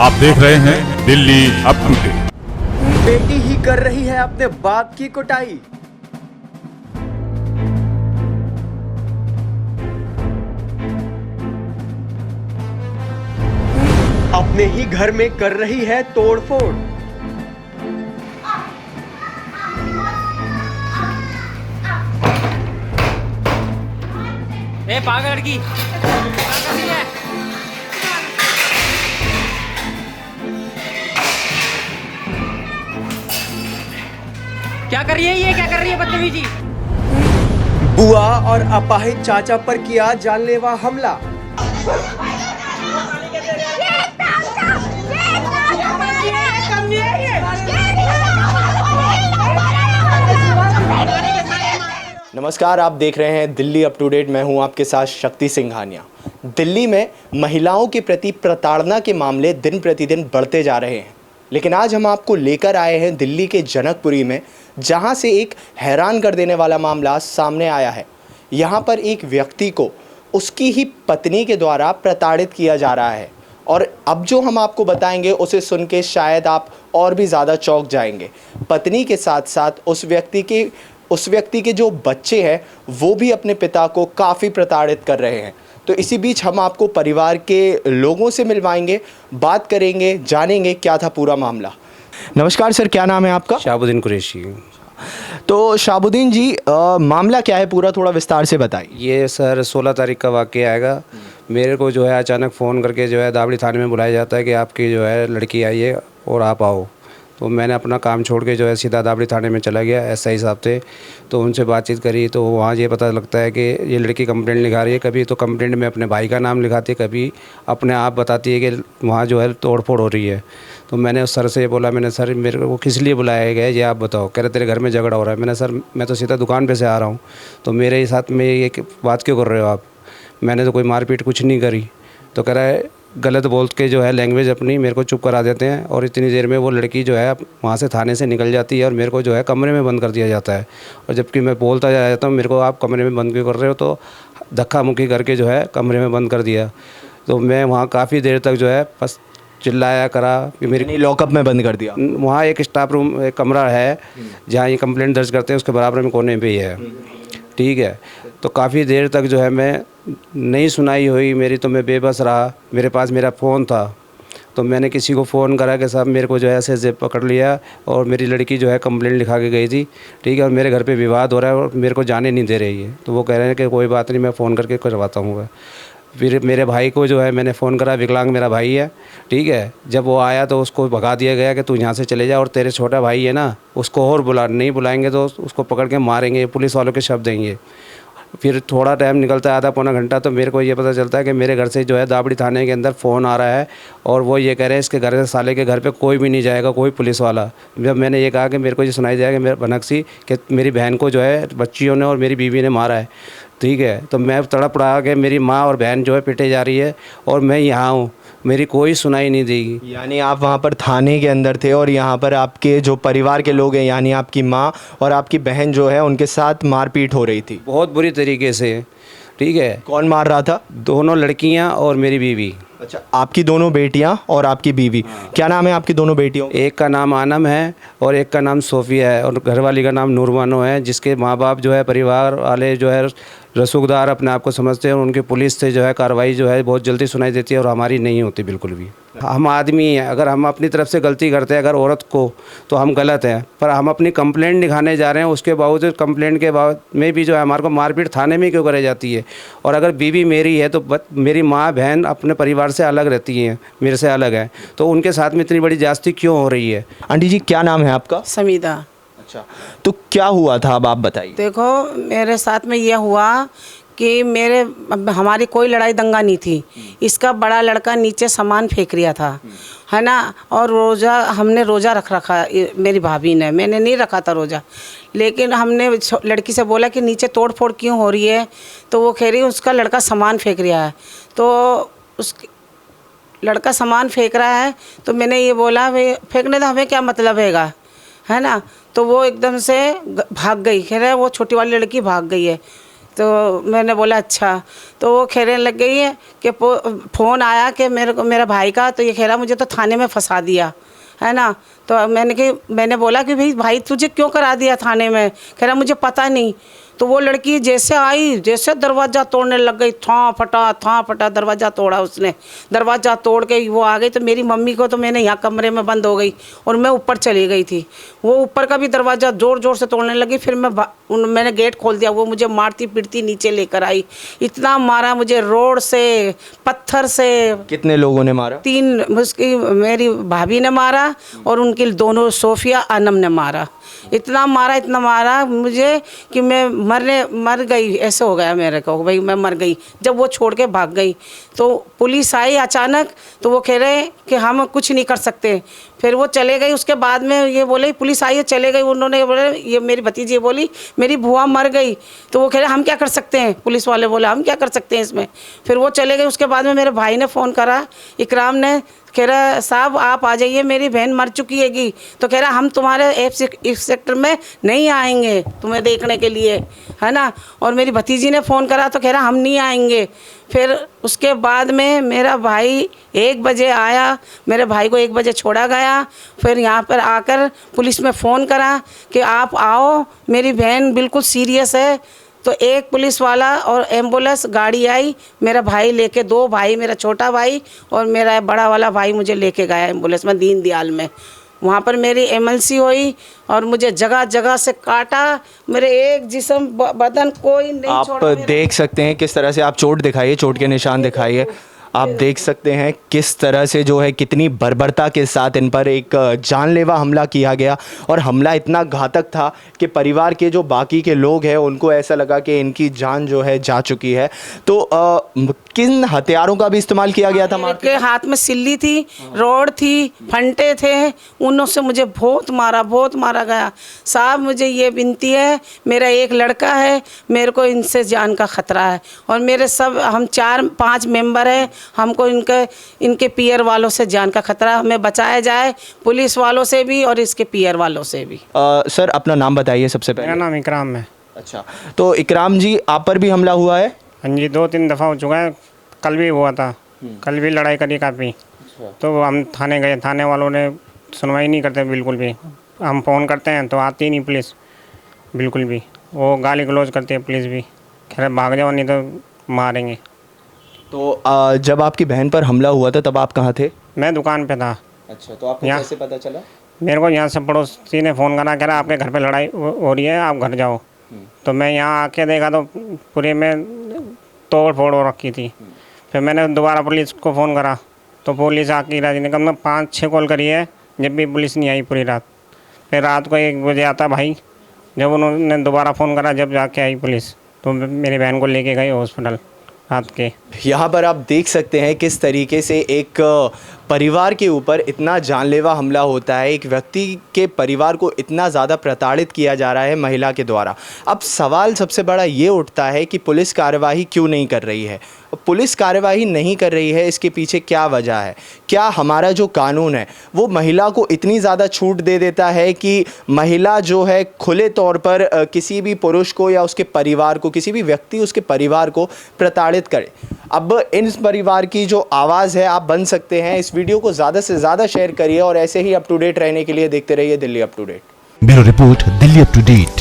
आप देख रहे हैं दिल्ली अप टू डेट। बेटी ही कर रही है अपने बाप की कुटाई। अपने ही घर में कर रही है तोड़फोड़। ए पागल लड़की क्या कर रही है? क्या कर रही है ये? क्या कर रही है बदतमीजी? बुआ और अपाहिज चाचा पर किया जानलेवा हमला। नमस्कार, आप देख रहे हैं दिल्ली अप टू डेट। मैं हूं आपके साथ शक्ति सिंघानिया। दिल्ली में महिलाओं के प्रति प्रताड़ना के मामले दिन प्रतिदिन बढ़ते जा रहे हैं, लेकिन आज हम आपको लेकर आए हैं दिल्ली के जनकपुरी में, जहां से एक हैरान कर देने वाला मामला सामने आया है। यहां पर एक व्यक्ति को उसकी ही पत्नी के द्वारा प्रताड़ित किया जा रहा है, और अब जो हम आपको बताएंगे उसे सुन के शायद आप और भी ज़्यादा चौंक जाएंगे। पत्नी के साथ साथ उस व्यक्ति के जो बच्चे हैं वो भी अपने पिता को काफ़ी प्रताड़ित कर रहे हैं। तो इसी बीच हम आपको परिवार के लोगों से मिलवाएंगे, बात करेंगे, जानेंगे क्या था पूरा मामला। नमस्कार सर, क्या नाम है आपका? शाहबुद्दीन कुरैशी। तो शाहबुद्दीन जी, मामला क्या है पूरा, थोड़ा विस्तार से बताइए। ये सर 16 तारीख का वाक़या आएगा। मेरे को जो है अचानक फ़ोन करके जो है दावड़ी थाने में बुलाया जाता है कि आपकी जो है लड़की आई है और आप आओ। तो मैंने अपना काम छोड़ के जो है सीधा दावड़ी थाने में चला गया। एसआई साहब थे, तो उनसे बातचीत करी तो वहाँ ये पता लगता है कि ये लड़की कंप्लेंट लिखा रही है। कभी तो कंप्लेंट में अपने भाई का नाम लिखाती है, कभी अपने आप बताती है कि वहाँ जो है तोड़फोड़ हो रही है। तो मैंने उस सर से बोला, मैंने सर मेरे को किस लिए बुलाया गया है ये आप बताओ। कह रहे तेरे घर में झगड़ा हो रहा है। मैंने सर मैं तो सीधा दुकान पर से आ रहा हूँ, तो मेरे साथ में ये बात क्यों कर रहे हो आप? मैंने तो कोई मारपीट कुछ नहीं करी। तो कह रहा है गलत बोल के जो है लैंग्वेज अपनी मेरे को चुप करा देते हैं, और इतनी देर में वो लड़की जो है वहाँ से थाने से निकल जाती है और मेरे को जो है कमरे में बंद कर दिया जाता है। और जबकि मैं बोलता जाता हूँ मेरे को आप कमरे में बंद क्यों कर रहे हो, तो धक्का मुक्की करके जो है कमरे में बंद कर दिया। तो मैं वहाँ काफ़ी देर तक जो है बस चिल्लाया करा कि मेरी लॉकअप में बंद कर दिया। वहाँ एक स्टाफ रूम एक कमरा है जहाँ ये कंप्लेंट दर्ज करते हैं, उसके बराबर में कोने पे ही है। ठीक है, तो काफ़ी देर तक जो है मैं नहीं सुनाई हुई मेरी, तो मैं बेबस रहा। मेरे पास मेरा फ़ोन था, तो मैंने किसी को फ़ोन करा कि साहब मेरे को जो है ऐसे पकड़ लिया और मेरी लड़की जो है कंप्लेंट लिखा के गई थी। ठीक है, और मेरे घर पे विवाद हो रहा है और मेरे को जाने नहीं दे रही है। तो वो कह रहे हैं कि कोई बात नहीं, मैं फ़ोन करके करवाता हूँ। फिर मेरे भाई को जो है मैंने फ़ोन करा, विकलांग मेरा भाई है। ठीक है, जब वो आया तो उसको भगा दिया गया कि तू यहाँ से चले जा, और तेरे छोटा भाई है ना उसको और नहीं बुलाएंगे तो उसको पकड़ के मारेंगे, पुलिस वालों के शब्द देंगे। फिर थोड़ा टाइम निकलता है, आधा पौना घंटा, तो मेरे को ये पता चलता है कि मेरे घर से जो है दावड़ी थाने के अंदर फ़ोन आ रहा है, और वो ये कह रहे हैं इसके घर से साले के घर पे कोई भी नहीं जाएगा, कोई पुलिस वाला। जब मैंने ये कहा कि मेरे को ये सुनाई जाएगा मेरे भनक सी कि मेरी बहन को जो है बच्चियों ने और मेरी बीवी ने मारा है। ठीक है, तो मैं तड़प रहा कि मेरी माँ और बहन जो है पिटे जा रही है और मैं यहाँ हूँ, मेरी कोई सुनाई नहीं देगी। यानी आप वहाँ पर थाने के अंदर थे और यहाँ पर आपके जो परिवार के लोग हैं, यानी आपकी माँ और आपकी बहन जो है उनके साथ मारपीट हो रही थी बहुत बुरी तरीके से। ठीक है, कौन मार रहा था? दोनों लड़कियाँ और मेरी बीवी। अच्छा, आपकी दोनों बेटियां और आपकी बीवी। क्या नाम है आपकी दोनों बेटियों? एक का नाम आनम है और एक का नाम सोफिया है, और घरवाली का नाम नूरबानो है, जिसके माँ बाप जो है परिवार वाले जो है रसूखदार अपने आप को समझते हैं, और उनकी पुलिस से जो है कार्रवाई जो है बहुत जल्दी सुनाई देती है और हमारी नहीं होती बिल्कुल भी। हम आदमी हैं, अगर हम अपनी तरफ से गलती करते हैं अगर औरत को, तो हम गलत हैं, पर हम अपनी कंप्लेंट दिखाने जा रहे हैं, उसके बावजूद कंप्लेंट के बाद में भी जो है हमारे को मारपीट थाने में क्यों कराई जाती है। और अगर बीवी मेरी है तो मेरी माँ बहन अपने परिवार से अलग रहती हैं, मेरे से अलग है, तो उनके साथ में इतनी बड़ी ज्यादती क्यों हो रही है? आंटी जी, क्या नाम है आपका? समीदा। अच्छा, तो क्या हुआ था अब आप बताइए। देखो, मेरे साथ में यह हुआ कि हमारी कोई लड़ाई दंगा नहीं थी। इसका बड़ा लड़का नीचे सामान फेंक रिया था, है ना, और रोज़ा हमने रोज़ा रखा मेरी भाभी ने, मैंने नहीं रखा था रोज़ा। लेकिन हमने लड़की से बोला कि नीचे तोड़ फोड़ क्यों हो रही है, तो वो कह रही उसका लड़का सामान फेंक रिया है। तो उस लड़का सामान फेंक रहा है, तो मैंने ये बोला भाई फेंकने तो हमें क्या मतलब है ना। तो वो एकदम से भाग गई, कह रहे वो छोटी वाली लड़की भाग गई है। तो मैंने बोला अच्छा। तो वो कहने लग गई है कि फ़ोन आया कि मेरा भाई का, तो ये कह रहा मुझे तो थाने में फंसा दिया है ना। तो मैंने बोला कि भाई तुझे क्यों करा दिया थाने में? कह रहा मुझे पता नहीं। तो वो लड़की जैसे आई, जैसे दरवाज़ा तोड़ने लग गई, था फटा दरवाज़ा तोड़ा उसने। दरवाज़ा तोड़ के वो आ गई, तो मेरी मम्मी को तो मैंने यहाँ कमरे में बंद हो गई और मैं ऊपर चली गई थी। वो ऊपर का भी दरवाज़ा ज़ोर से तोड़ने लगी। फिर मैंने गेट खोल दिया, वो मुझे मारती पीटती नीचे लेकर आई। इतना मारा मुझे, रोड से, पत्थर से। कितने लोगों ने मारा? 3, उसकी मेरी भाभी ने मारा और उनकी दोनों सोफिया आनम ने मारा। इतना मारा मुझे कि मैं मर गई, ऐसे हो गया मेरे को, भाई मैं मर गई। जब वो छोड़ के भाग गई तो पुलिस आई अचानक, तो वो कह रहे कि हम कुछ नहीं कर सकते। फिर वो चले गई। उसके बाद में ये बोले पुलिस आई है, चले गई। उन्होंने बोले, ये मेरी भतीजी बोली मेरी बुआ मर गई। तो वो कह रहे हम क्या कर सकते हैं? पुलिस वाले बोले हम क्या कर सकते हैं इसमें। फिर वो चले गए। उसके बाद में मेरे भाई ने फ़ोन करा, इकराम ने, कह रहा साहब आप आ जाइए, मेरी बहन मर चुकी हैगी। तो कह रहा हम तुम्हारे इस सेक्टर में नहीं आएंगे तुम्हें देखने के लिए, है ना। और मेरी भतीजी ने फ़ोन करा तो कह रहा हम नहीं आएंगे। फिर उसके बाद में मेरा भाई 1 बजे आया, मेरे भाई को 1 बजे छोड़ा गया। फिर यहाँ पर आकर पुलिस में फ़ोन करा कि आप आओ, मेरी बहन बिल्कुल सीरियस है। तो एक पुलिस वाला और एम्बुलेंस गाड़ी आई, मेरा भाई लेके, 2 भाई, मेरा छोटा भाई और मेरा बड़ा वाला भाई मुझे लेके गया एम्बुलेंस में दीन दयाल में। वहाँ पर मेरी एमएलसी हुई और मुझे जगह जगह से काटा। मेरे एक जिस्म बदन कोई नहीं छोड़ा। आप देख सकते हैं किस तरह से, आप चोट दिखाइए, चोट के निशान दिखाइए। आप देख सकते हैं किस तरह से जो है, कितनी बर्बरता के साथ इन पर एक जानलेवा हमला किया गया। और हमला इतना घातक था कि परिवार के जो बाकी के लोग हैं उनको ऐसा लगा कि इनकी जान जो है जा चुकी है। तो किन हथियारों का भी इस्तेमाल किया गया था? के हाथ में सिल्ली थी, रोड थी, फंटे थे, उनों से मुझे बहुत मारा गया। साहब मुझे ये विनती है, मेरा एक लड़का है, मेरे को इनसे जान का ख़तरा है। और मेरे हम 4-5 मेंबर हैं, हमको इनके पीयर वालों से जान का खतरा, हमें बचाया जाए, पुलिस वालों से भी और इसके पीयर वालों से भी। सर अपना नाम बताइए सबसे पहले। मेरा नाम इकराम है। अच्छा, तो इकराम जी आप पर भी हमला हुआ है? हाँ जी, 2-3 दफ़ा हो चुका है। कल भी हुआ था, कल भी लड़ाई करी काफ़ी। तो हम थाने गए, थाने वालों ने सुनवाई नहीं करते बिल्कुल भी। हम फ़ोन करते हैं तो आती नहीं पुलिस बिल्कुल भी। वो गाली गलौज करती है पुलिस भी, कह रहे भाग जाओ नहीं तो मारेंगे। तो जब आपकी बहन पर हमला हुआ था तब आप कहाँ थे? मैं दुकान पे था। अच्छा, तो आपको कैसे पता चला? मेरे को यहाँ से पड़ोसी ने फ़ोन करा, कह रहा आपके घर पे लड़ाई हो रही है, आप घर जाओ। तो मैं यहाँ आके देखा तो पूरे में तोड़ फोड़ हो रखी थी। फिर मैंने दोबारा पुलिस को फ़ोन करा तो पुलिस आके राजी ने कम 5-6 कॉल करी है, जब भी पुलिस नहीं आई पूरी रात। फिर रात को 1 बजे आता भाई, जब उन्होंने दोबारा फ़ोन करा, जब जाके आई पुलिस तो मेरी बहन को लेके गई हॉस्पिटल रात के। यहाँ पर आप देख सकते हैं किस तरीके से एक परिवार के ऊपर इतना जानलेवा हमला होता है, एक व्यक्ति के परिवार को इतना ज़्यादा प्रताड़ित किया जा रहा है महिला के द्वारा। अब सवाल सबसे बड़ा ये उठता है कि पुलिस कार्यवाही क्यों नहीं कर रही है? पुलिस कार्यवाही नहीं कर रही है, इसके पीछे क्या वजह है? क्या हमारा जो कानून है वो महिला को इतनी ज़्यादा छूट दे देता है कि महिला जो है खुले तौर पर किसी भी पुरुष को या उसके परिवार को, किसी भी व्यक्ति उसके परिवार को प्रताड़ित करे? अब इन परिवार की जो आवाज़ है आप बन सकते हैं। इस वीडियो को ज़्यादा से ज़्यादा शेयर करिए और ऐसे ही अप टू डेट रहने के लिए देखते रहिए Delhi up to date. Bureau report, Delhi up to date.